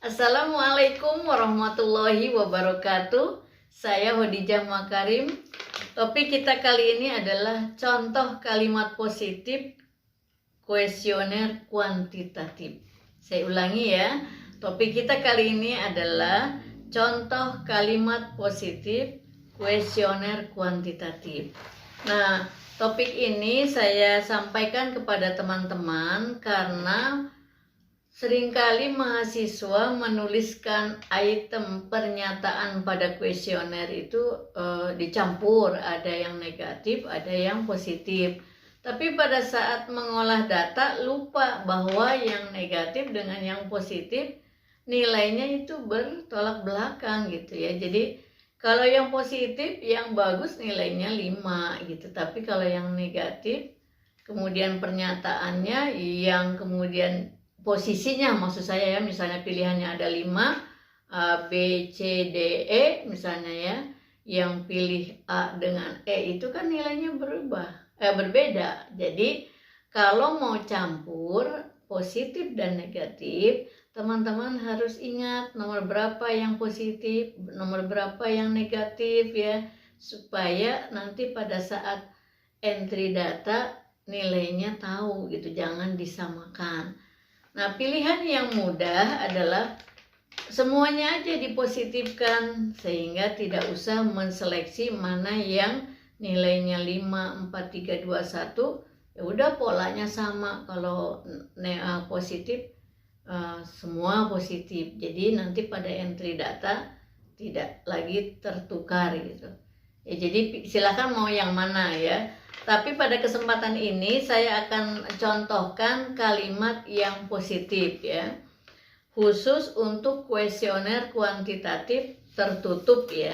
Assalamualaikum warahmatullahi wabarakatuh. Saya Hodijah Makarim. Topik kita kali ini adalah contoh kalimat positif kuesioner kuantitatif. Saya ulangi ya. Topik kita kali ini adalah contoh kalimat positif kuesioner kuantitatif. Nah, topik ini saya sampaikan kepada teman-teman karena seringkali mahasiswa menuliskan item pernyataan pada kuesioner itu dicampur, ada yang negatif, ada yang positif. Tapi pada saat mengolah data lupa bahwa yang negatif dengan yang positif nilainya itu bertolak belakang gitu ya. Jadi kalau yang positif yang bagus nilainya 5 gitu. Tapi kalau yang negatif kemudian pernyataannya yang kemudian posisinya, maksud saya ya, misalnya pilihannya ada 5 A, B, C, D, E misalnya ya, yang pilih A dengan E itu kan nilainya berbeda. Jadi kalau mau campur positif dan negatif, teman-teman harus ingat nomor berapa yang positif, nomor berapa yang negatif ya, supaya nanti pada saat entry data nilainya tahu gitu, jangan disamakan. Nah, pilihan yang mudah adalah semuanya aja dipositifkan sehingga tidak usah menseleksi mana yang nilainya 5, 4, 3, 2, 1. Ya udah polanya sama. Kalau positif semua positif. Jadi nanti pada entry data tidak lagi tertukar gitu. Ya, jadi silakan mau yang mana ya. Tapi pada kesempatan ini saya akan contohkan kalimat yang positif ya, khusus untuk kuesioner kuantitatif tertutup ya.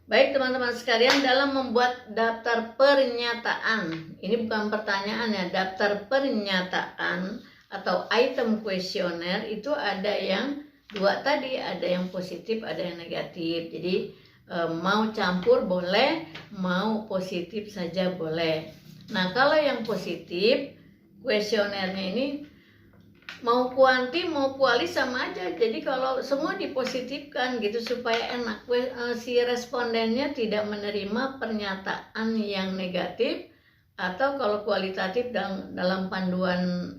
Baik teman-teman sekalian, dalam membuat daftar pernyataan, ini bukan pertanyaan ya, daftar pernyataan atau item kuesioner itu ada yang dua tadi, ada yang positif, ada yang negatif. Jadi mau campur boleh, mau positif saja boleh. Nah, kalau yang positif, kuesionernya ini mau kuanti mau kuali sama aja. Jadi kalau semua dipositifkan gitu supaya enak, si respondennya tidak menerima pernyataan yang negatif, atau kalau kualitatif dalam panduan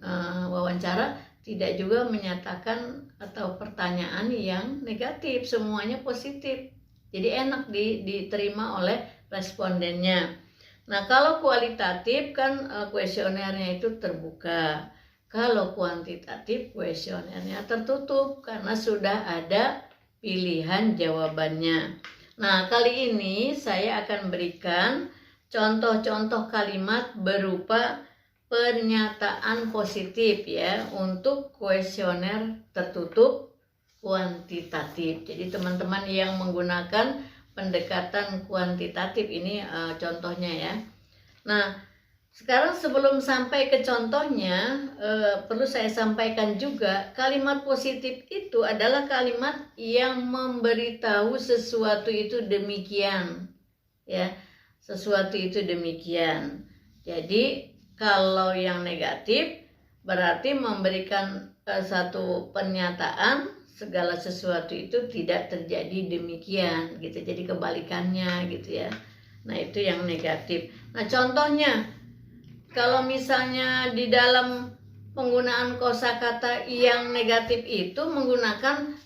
wawancara tidak juga menyatakan atau pertanyaan yang negatif, semuanya positif. Jadi enak diterima oleh respondennya. Nah, kalau kualitatif kan kuesionernya itu terbuka. Kalau kuantitatif kuesionernya tertutup karena sudah ada pilihan jawabannya. Nah, kali ini saya akan berikan contoh-contoh kalimat berupa pernyataan positif ya untuk kuesioner tertutup kuantitatif. Jadi teman-teman yang menggunakan pendekatan kuantitatif ini contohnya ya. Nah, sekarang sebelum sampai ke contohnya, perlu saya sampaikan juga kalimat positif itu adalah kalimat yang memberitahu sesuatu itu demikian ya, sesuatu itu demikian. Jadi kalau yang negatif berarti memberikan satu pernyataan segala sesuatu itu tidak terjadi demikian gitu, jadi kebalikannya gitu ya. Nah, itu yang negatif. Nah, contohnya kalau misalnya di dalam penggunaan kosakata yang negatif itu menggunakan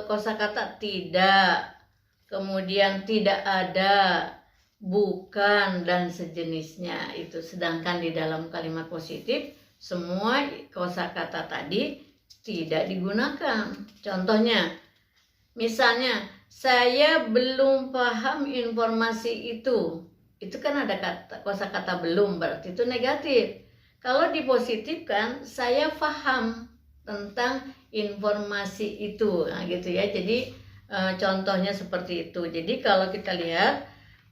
kosakata tidak, kemudian tidak ada, bukan, dan sejenisnya itu. Sedangkan di dalam kalimat positif semua kosakata tadi tidak digunakan. Contohnya, misalnya saya belum paham informasi itu. Itu kan ada kosakata belum, berarti itu negatif. Kalau dipositifkan, saya paham tentang informasi itu. Nah, gitu ya. Jadi contohnya seperti itu. Jadi kalau kita lihat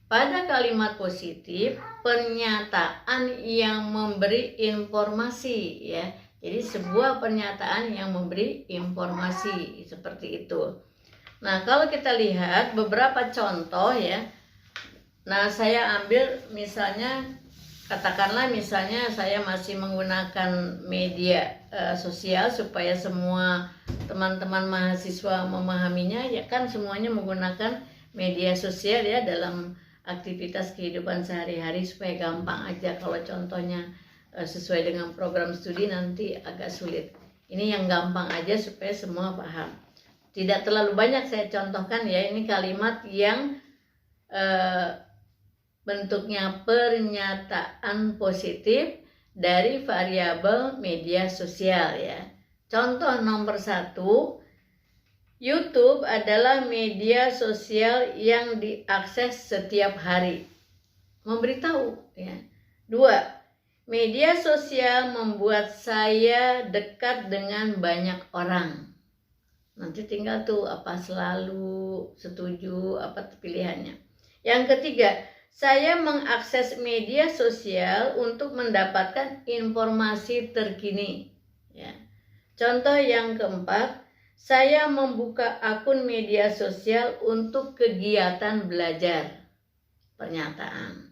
pada kalimat positif, pernyataan yang memberi informasi ya. Jadi sebuah pernyataan yang memberi informasi seperti itu. Nah, kalau kita lihat beberapa contoh ya. Nah, saya ambil misalnya katakanlah misalnya saya masih menggunakan media sosial supaya semua teman-teman mahasiswa memahaminya, ya kan semuanya menggunakan media sosial ya dalam aktivitas kehidupan sehari-hari supaya gampang aja. Kalau contohnya sesuai dengan program studi nanti agak sulit. Ini yang gampang aja supaya semua paham. Tidak terlalu banyak saya contohkan ya, ini kalimat yang bentuknya pernyataan positif dari variabel media sosial ya. Contoh nomor 1, YouTube adalah media sosial yang diakses setiap hari. Memberitahu ya. 2, media sosial membuat saya dekat dengan banyak orang. Nanti tinggal tuh apa selalu, setuju, apa pilihannya. Yang ketiga, saya mengakses media sosial untuk mendapatkan informasi terkini. Ya. Contoh yang keempat, saya membuka akun media sosial untuk kegiatan belajar. Pernyataan.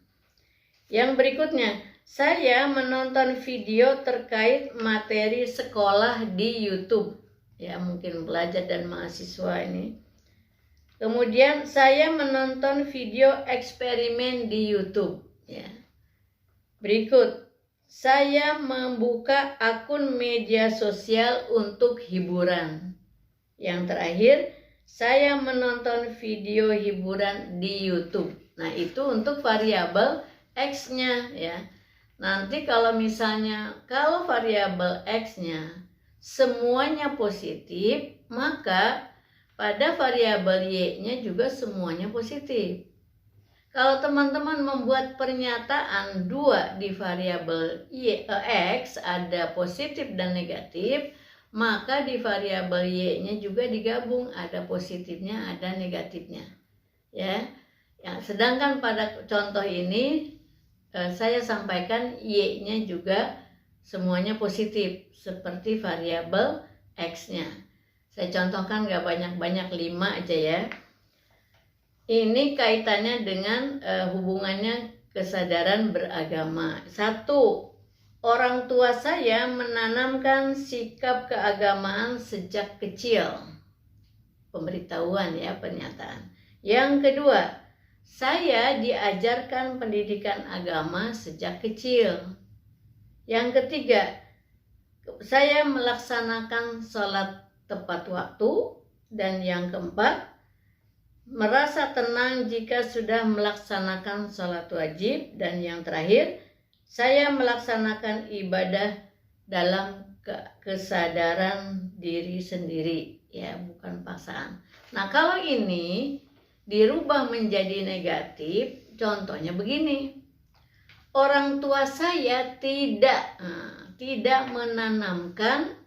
Yang berikutnya, saya menonton video terkait materi sekolah di YouTube. Ya, mungkin belajar dan mahasiswa ini. Kemudian saya menonton video eksperimen di YouTube. Ya. Berikut, saya membuka akun media sosial untuk hiburan. Yang terakhir, saya menonton video hiburan di YouTube. Nah, itu untuk variabel X-nya ya. Nanti kalau misalnya kalau variabel X-nya semuanya positif, maka pada variabel Y-nya juga semuanya positif. Kalau teman-teman membuat pernyataan 2 di variabel X ada positif dan negatif, maka di variabel Y-nya juga digabung, ada positifnya, ada negatifnya. Ya. Sedangkan pada contoh ini saya sampaikan Y-nya juga semuanya positif seperti variabel X-nya. Saya contohkan gak banyak-banyak, 5 aja ya. Ini kaitannya dengan hubungannya kesadaran beragama. 1, orang tua saya menanamkan sikap keagamaan sejak kecil. Pemberitahuan ya, pernyataan. Yang kedua, saya diajarkan pendidikan agama sejak kecil. Yang ketiga, saya melaksanakan sholat tepat waktu. Dan yang keempat, merasa tenang jika sudah melaksanakan sholat wajib. Dan yang terakhir, saya melaksanakan ibadah dalam kesadaran diri sendiri, ya, bukan paksaan. Nah, kalau ini dirubah menjadi negatif, contohnya begini. Orang tua saya tidak menanamkan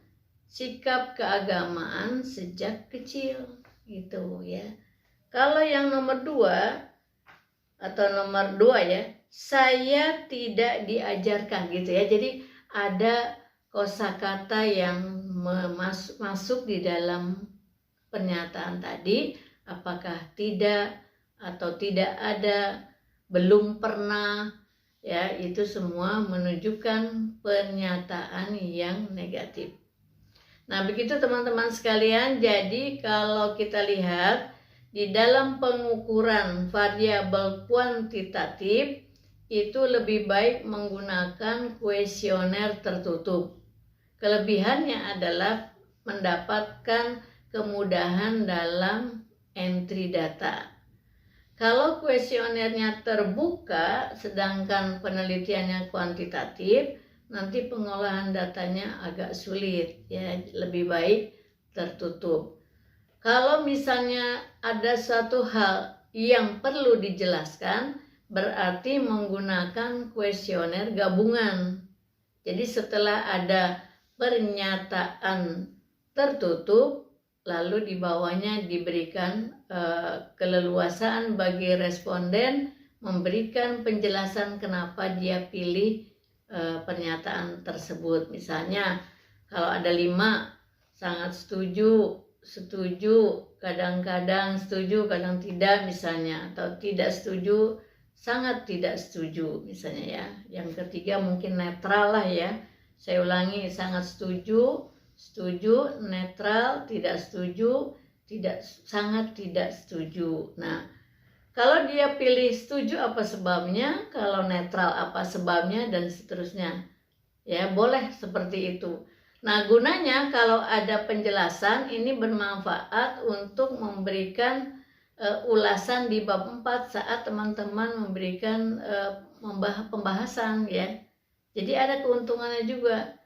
sikap keagamaan sejak kecil, gitu ya. Kalau yang nomor 2 atau nomor 2 ya, saya tidak diajarkan gitu ya. Jadi ada kosakata yang masuk di dalam pernyataan tadi, apakah tidak atau tidak ada, belum pernah, ya, itu semua menunjukkan pernyataan yang negatif. Nah, begitu teman-teman sekalian. Jadi kalau kita lihat di dalam pengukuran variabel kuantitatif itu lebih baik menggunakan kuesioner tertutup. Kelebihannya adalah mendapatkan kemudahan dalam entry data. Kalau kuesionernya terbuka sedangkan penelitiannya kuantitatif, nanti pengolahan datanya agak sulit ya, lebih baik tertutup. Kalau misalnya ada suatu hal yang perlu dijelaskan, berarti menggunakan kuesioner gabungan. Jadi setelah ada pernyataan tertutup, lalu di bawahnya diberikan keleluasaan bagi responden memberikan penjelasan kenapa dia pilih pernyataan tersebut. Misalnya kalau ada 5, sangat setuju, kadang-kadang setuju, kadang tidak misalnya, atau tidak setuju, sangat tidak setuju misalnya ya. Yang ketiga mungkin netral lah ya. Saya ulangi, sangat setuju, setuju, netral, tidak setuju, sangat tidak setuju. Nah, kalau dia pilih setuju apa sebabnya, kalau netral apa sebabnya, dan seterusnya. Ya, boleh seperti itu. Nah, gunanya kalau ada penjelasan ini bermanfaat untuk memberikan ulasan di bab 4 saat teman-teman memberikan pembahasan ya. Jadi ada keuntungannya juga.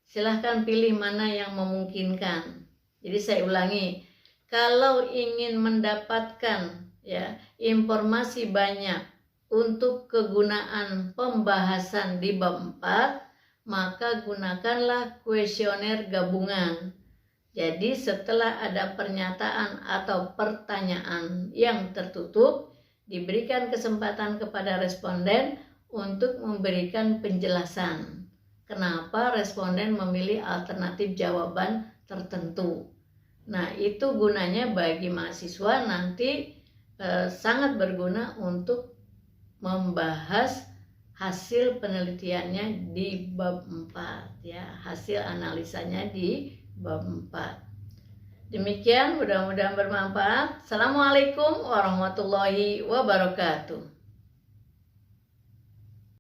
Silahkan pilih mana yang memungkinkan. Jadi saya ulangi, kalau ingin mendapatkan ya informasi banyak untuk kegunaan pembahasan di bab 4, maka gunakanlah kuesioner gabungan. Jadi setelah ada pernyataan atau pertanyaan yang tertutup, diberikan kesempatan kepada responden untuk memberikan penjelasan kenapa responden memilih alternatif jawaban tertentu. Nah, itu gunanya bagi mahasiswa nanti sangat berguna untuk membahas hasil penelitiannya di bab 4 ya, hasil analisanya di bab 4. Demikian, mudah-mudahan bermanfaat. Assalamualaikum warahmatullahi wabarakatuh.